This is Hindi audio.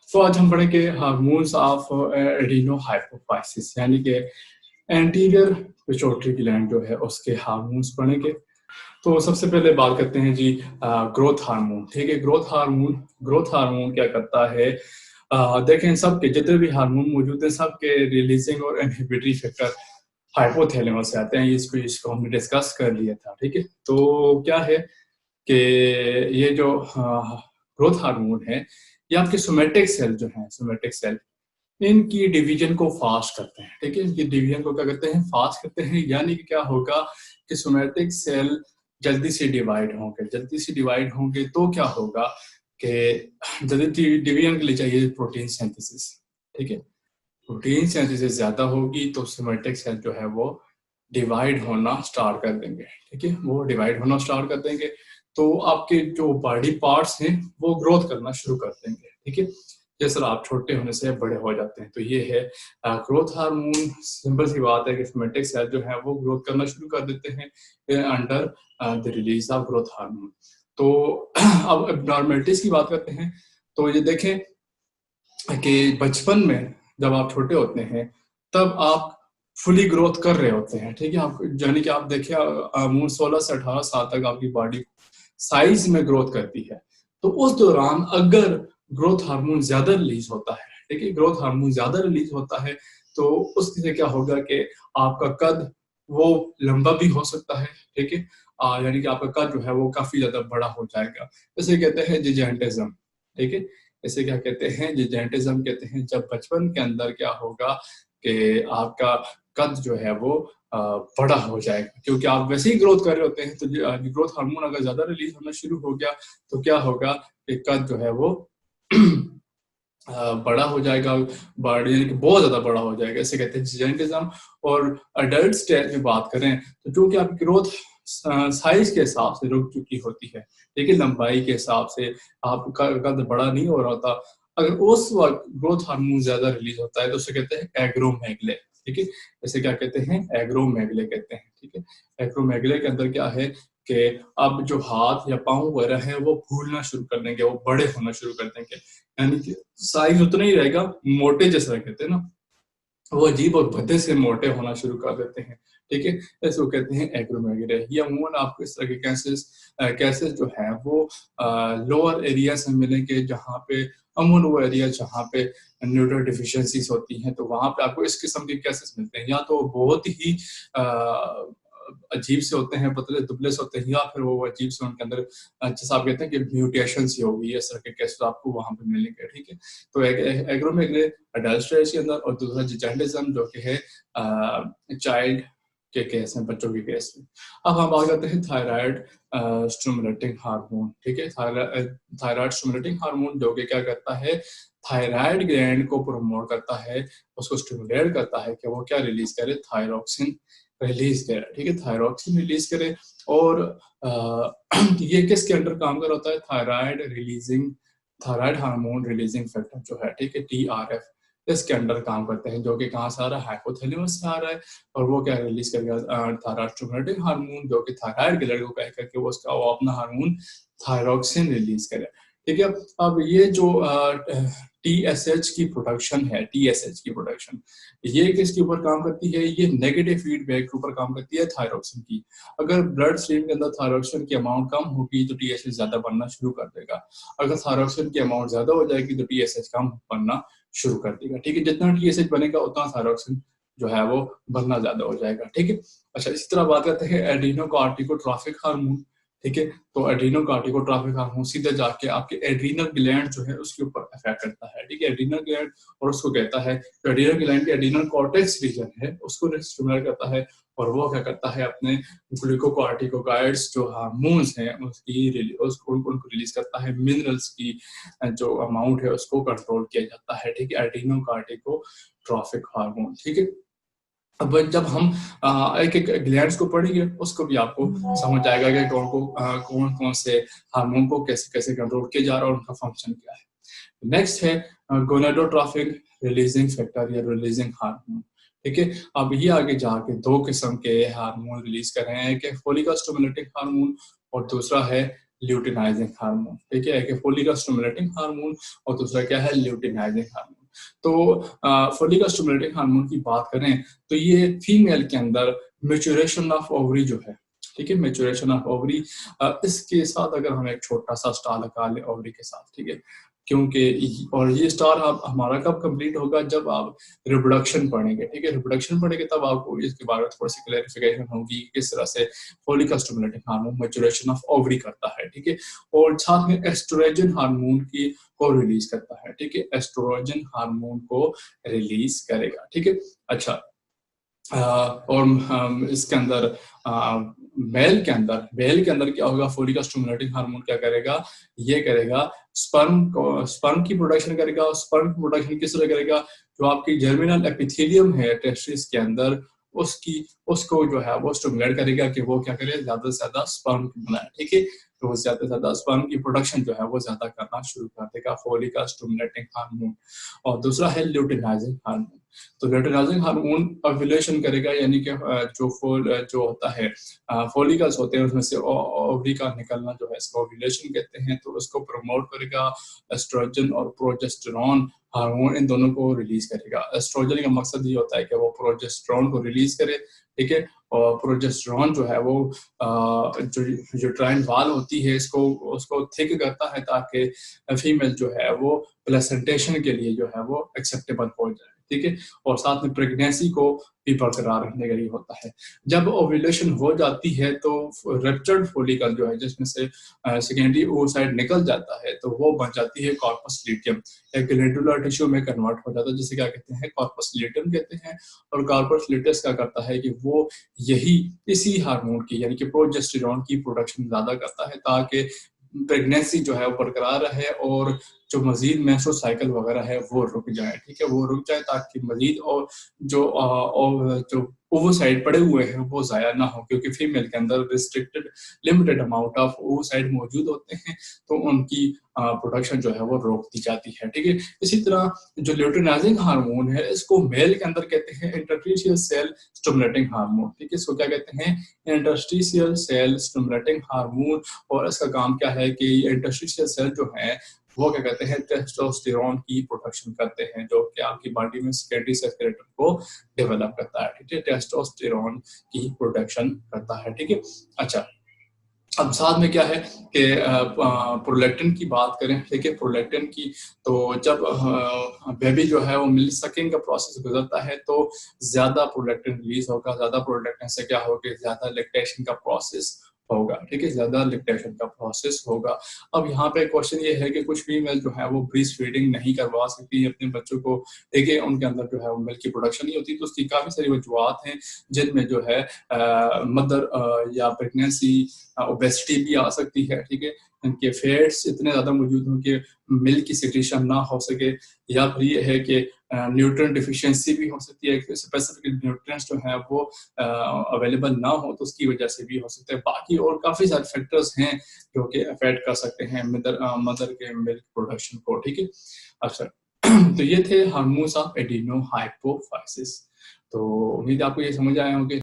तो आज हम पढ़ेंगे हार्मोन्स ऑफ एडिनोहाइपोफाइसिस यानी कि एंटीरियर पिट्यूटरी ग्लैंड जो है उसके हार्मोन्स पढ़ेंगे। तो सबसे पहले बात करते हैं जी ग्रोथ हार्मोन। ठीक है, ग्रोथ हार्मोन क्या करता है? देखें, सबके जितने भी हार्मोन मौजूद हैं सबके रिलीजिंग और इनहिबिटरी फैक्टर हाइपोथैलेमस से आते हैं। इसको हमने डिस्कस कर लिया था। ठीक है, तो क्या है कि ये जो ग्रोथ हार्मोन है ये आपके सोमेटिक सेल जो है, सोमेटिक सेल इनकी डिवीजन को फास्ट करते हैं। ठीक है, इनकी डिवीजन को क्या करते हैं? फास्ट करते हैं। यानी कि क्या होगा कि सोमेटिक सेल जल्दी से डिवाइड होंगे तो क्या होगा कि जल्दी डिवीजन के लिए चाहिए प्रोटीन सिंथेसिस। ठीक है, प्रोटीन सिंथेसिस ज्यादा होगी तो सोमेटिक सेल जो है वो डिवाइड होना स्टार्ट कर देंगे। ठीक है, वो डिवाइड होना स्टार्ट कर देंगे तो आपके जो बॉडी पार्ट्स हैं वो ग्रोथ करना शुरू कर देंगे। ठीक है, जैसे आप छोटे होने से बड़े हो जाते हैं। तो ये है ग्रोथ हार्मोन। सिंपल सी बात है कि सोमेटिक सेल जो है वो ग्रोथ करना शुरू कर देते हैं under the release of growth hormone. तो अब एब्नॉर्मलिटीज की बात करते हैं। तो ये देखें कि बचपन में जब आप छोटे होते हैं तब आप फुली ग्रोथ कर रहे होते हैं। ठीक है, आप यानी कि आप देखिए 16 से 18 साल तक आपकी बॉडी साइज में ग्रोथ करती है। तो उस दौरान अगर ग्रोथ हार्मोन ज्यादा रिलीज होता है, ठीक है, ग्रोथ हार्मोन ज्यादा रिलीज होता है तो उससे क्या होगा कि आपका कद वो लंबा भी हो सकता है। ठीक है, यानी कि आपका कद जो है वो काफी ज्यादा बड़ा हो जाएगा। इसे कहते हैं जिजेंटिज्म। ठीक है, इसे क्या कहते हैं? जिजेंटिज्म कहते हैं। जब बचपन के अंदर क्या होगा कि आपका कद जो है वो बड़ा हो जाएगा क्योंकि आप वैसे ही ग्रोथ कर रहे होते हैं। तो ग्रोथ हार्मोन अगर ज्यादा रिलीज होना शुरू हो गया तो क्या होगा कि कद जो है वो बड़ा हो जाएगा, बॉडी यानी कि बहुत ज्यादा बड़ा हो जाएगा। इसे कहते हैं जिजेंटिज्म। और अडल्ट स्टेज में बात करें तो चूंकि आपकी ग्रोथ साइज के हिसाब से रुक चुकी होती है, लेकिन लंबाई के हिसाब से आपका कद बड़ा नहीं हो रहा होता, अगर उस वक्त ग्रोथ हार्मोन ज्यादा रिलीज होता है तो उसे कहते हैं एग्रोमेगले। ठीक है, इसे क्या कहते हैं? एग्रोमेगले कहते हैं। ठीक है, एग्रोमेगले के अंदर क्या है कि अब जो हाथ या पांव वगैरह है वो फूलना शुरू कर देंगे, वो बड़े होना शुरू कर देंगे। यानी कि साइज उतना ही रहेगा, मोटे जैसा कहते हैं ना, वो अजीब और भद्दे से मोटे होना शुरू कर देते हैं। ठीक है, इसको कहते हैं एग्रोमेगले। ये अमूमन आपको इस तरह के केसेस जो है वो लोअर एरिया से मिलेंगे जहाँ पे अमूमन वो एरिया जहाँ पे न्यूट्रिएंट डिफिशियंसीज होती हैं तो वहां पे आपको इस किस्म के केसेस मिलते हैं। या तो बहुत ही अजीब से होते हैं, पतले दुबले से होते हैं, या फिर वो अजीब से उनके अंदर जैसा आप कहते हैं कि म्यूटेशन सी होगी, इस तरह के केसेस आपको वहां पे मिलेंगे। ठीक है, तो एग्रोमेगले अडल्ट स्टेज के अंदर, और दूसरा जिजेंटिज्म जो कि है चाइल्ड के केस में, बच्चों के केस में। अब हम बात करते हैं थायराइड स्टिमुलेटिंग हार्मोन। ठीक है, थायराइड स्टिमुलेटिंग हार्मोन जो कि क्या करता है? थायराइड ग्लैंड को प्रमोट करता है, उसको स्टिमुलेट करता है कि वो क्या रिलीज करे? थायरोक्सिन रिलीज करे। ठीक है, थायरोक्सिन रिलीज करे। और ये किसके अंडर काम कर होता है? थायराइड हार्मोन रिलीजिंग फैक्टर जो है, ठीक है, TRF, इसके अंडर काम करते हैं, जो कि कहाँ से आ रहा है? हाइपोथैलेमस से आ रहा है। और वो क्या रिलीज करेगा? थायराइड स्टिमुलेटिंग हार्मोन, जो कि थायराइड ग्लैंड को कह करके वो अपना हार्मोन थायरोक्सिन रिलीज करे। ठीक है, अब ये जो TSH की प्रोडक्शन है, TSH की प्रोडक्शन ये किसके ऊपर काम करती है? ये नेगेटिव फीडबैक के ऊपर काम करती है थायरोक्सिन की। अगर ब्लड स्ट्रीम के अंदर थायरोक्सिन की अमाउंट कम होगी तो TSH ज्यादा बनना शुरू कर देगा। अगर थायरोक्सिन की अमाउंट ज्यादा हो जाएगी तो TSH कम बनना शुरू कर देगा। ठीक है, जितना TSH बनेगा उतना थायरोक्सिन जो है वो बनना ज्यादा हो जाएगा। ठीक है, अच्छा, इसी तरह बात करते हैं एड्रीनोकार्टिकोट्रॉफिक हार्मोन। ठीक है, तो एड्रीनोकार्टिकोट्रॉफिक हार्मोन सीधे जाके आपके एड्रीनल ग्लैंड जो है उसके ऊपर इफेक्ट करता है। ठीक है, एड्रीनल ग्लैंड, और उसको कहता है जो एड्रीनल ग्लैंड के एड्रीनल कॉर्टेक्स रीजन है उसको स्टिमुलेट करता है। और वो क्या करता है? अपने ग्लूकोकॉर्टिकोकाइड्स जो हार्मोन्स हैं उनको रिलीज करता है। मिनरल्स की जो अमाउंट है उसको कंट्रोल किया जाता है। ठीक है, एड्रीनोकार्टिकोट्रॉफिक हार्मोन। ठीक है, अब जब हम एक एक ग्लैंड्स को पढ़ेंगे उसको भी आपको समझ आएगा कि कौन कौन से हार्मोन को कैसे कैसे कंट्रोल किया जा रहा है और उनका फंक्शन क्या है। नेक्स्ट है गोनाडोट्रॉफिक रिलीजिंग फैक्टर या रिलीजिंग हार्मोन। ठीक है। अब ये आगे जाके 2 किस्म के हार्मोन रिलीज कर रहे हैं, कि फोलिकल स्टिमुलेटिंग हार्मोन और दूसरा है ल्यूटिनाइजिंग हार्मोन। ठीक है, कि फोलिकल स्टिमुलेटिंग हार्मोन और दूसरा क्या है, ल्यूटिनाइजिंग हार्मोन। तो फोलिकल स्टिमुलेटिंग हार्मोन की बात करें तो ये फीमेल के अंदर मैच्योरेशन ऑफ ओवरी जो है, ठीक है, मैच्योरेशन ऑफ ओवरी, इसके साथ अगर हम एक छोटा सा स्टार लगा लें ओवरी के साथ, ठीक है, क्योंकि और ये स्टार आप हमारा कब कंप्लीट होगा, जब आप रिप्रोडक्शन पढ़ेंगे, ठीक है, रिप्रोडक्शन पढ़ेंगे तब आपको इसके बारे में थोड़ी सी क्लैरिफिकेशन होगी किस तरह से follicle stimulating hormone maturation of ovary करता है, ठीक है। और साथ में एस्ट्रोजन हार्मोन की को रिलीज करता है, ठीक है, एस्ट्रोजन हार्मोन को रिलीज करेगा, ठीक है। अच्छा, और इसके अंदर मेल के अंदर क्या होगा, फोलिकल स्टिमुलेटिंग हार्मोन क्या करेगा, ये करेगा स्पर्म की प्रोडक्शन करेगा। और स्पर्म की प्रोडक्शन किस तरह करेगा, जो आपकी जर्मिनल एपिथेलियम है टेस्टिस के अंदर, उसको जो है वो स्टिमुलेट करेगा कि वो क्या करे, ज्यादा से ज्यादा स्पर्म बनाए, ठीक है। तो ज्यादा से ज्यादा स्पर्म की प्रोडक्शन जो है वो ज्यादा करना शुरू कर देगा फोलिकल स्टिमुलेटिंग हार्मोन। और दूसरा है ल्यूटिनाइजिंग हार्मोन। तो ल्यूटिनाइजिंग हार्मोन ओव्यूलेशन करेगा, यानी कि जो होता है फोलिकल्स होते हैं उसमें से ओवरी का निकलना जो है इसको ओव्यूलेशन कहते हैं। तो उसको प्रमोट करेगा, एस्ट्रोजन और प्रोजेस्टेरॉन हार्मोन इन दोनों को रिलीज करेगा। एस्ट्रोजन का मकसद ये होता है कि वो प्रोजेस्टेरॉन को रिलीज करे, ठीक है। और प्रोजेस्टेरॉन जो है वो जो ट्राइन वाल होती है उसको थिक करता है, ताकि फीमेल जो है वो प्लेसेंटेशन के लिए जो है वो एक्सेप्टेबल हो जाए, ठीक है। और साथ में प्रेगनेंसी को भी बरकरार रखने के लिए होता है। जब ओव्यूलेशन हो जाती है तो रप्चर्ड फोलिकल जो है, जिसमें से सेकेंडरी ओवसाइट निकल जाता है, तो वो बन जाती है कॉर्पस ल्यूटियम, एक ग्लैंडुलर टिश्यू में कन्वर्ट हो जाता है, जिसे क्या कहते हैं, कॉर्पस ल्यूटियम कहते हैं। और कॉर्पस ल्यूटियस क्या करता है कि वो इसी हार्मोन की, यानी कि प्रोजेस्टेरॉन की प्रोडक्शन ज्यादा करता है, ताकि प्रेगनेंसी जो है वो बरकरार रहे और जो मजीद मेंस्ट्रुअल साइकिल वगैरह है वो रुक जाए, ठीक है, वो रुक जाए, ताकि मजीद और जो ओवोसाइड पड़े हुए हैं वो जाया ना हो, क्योंकि फीमेल के अंदर रिस्ट्रिक्टेड लिमिटेड अमाउंट ऑफ ओवोसाइड मौजूद होते हैं, तो उनकी प्रोडक्शन जो है वो रोक दी जाती है, ठीक है। इसी तरह जो ल्यूटिनाइजिंग हार्मोन है, इसको मेल के अंदर कहते हैं इंटरस्टिशियल सेल स्टिमुलेटिंग हार्मोन, ठीक है, इसको क्या कहते हैं, इंटरस्टिशियल सेल स्टिमुलेटिंग हार्मोन। और इसका काम क्या है कि इंटरस्टिशियल सेल जो है वो क्या कहते हैं, टेस्टोस्टेरोन की प्रोडक्शन करते हैं, जो कि आपकी बॉडी में सेक्रेटरी सर्कुलेटर को डेवलप करता है, ठीक है, टेस्टोस्टेरोन की प्रोडक्शन करता है, ठीक है। अच्छा, अब साथ में क्या है कि प्रोलैक्टिन की बात करें, ठीक है, प्रोलैक्टिन की, तो जब बेबी जो है वो मिल्क सकिंग का प्रोसेस गुजरता है तो ज्यादा प्रोलैक्टिन रिलीज होगा। ज्यादा प्रोलैक्टिन से क्या होगा, ज्यादा लैक्टेशन का प्रोसेस होगा, ठीक है, ज्यादा लैक्टेशन का प्रोसेस होगा। अब यहाँ पे क्वेश्चन ये है कि कुछ फीमेल जो है वो ब्रेस्ट फीडिंग नहीं करवा सकती है अपने बच्चों को, ठीक है, उनके अंदर जो है वो मिल्क की प्रोडक्शन नहीं होती, तो उसकी काफी सारी वजूहत हैं, जिनमें जो है मदर या प्रेगनेंसी ओबेसिटी भी आ सकती है, ठीक है, इनके फैट्स इतने ज्यादा मौजूद हों कि मिल्क की सिक्रीशन ना हो सके, या फिर ये है कि न्यूट्रिएंट डिफिशियंसी भी हो सकती है, स्पेसिफिक न्यूट्रिएंट्स जो है वो अवेलेबल ना हो, तो उसकी वजह से भी हो सकते हैं। बाकी और काफी सारे फैक्टर्स हैं जो कि अफेक्ट कर सकते हैं मदर के मिल्क प्रोडक्शन को, ठीक है। अच्छा, तो ये थे हार्मोन्स ऑफ एडिनोहाइपोफाइसिस। तो उम्मीद आपको ये समझ आए होंगे।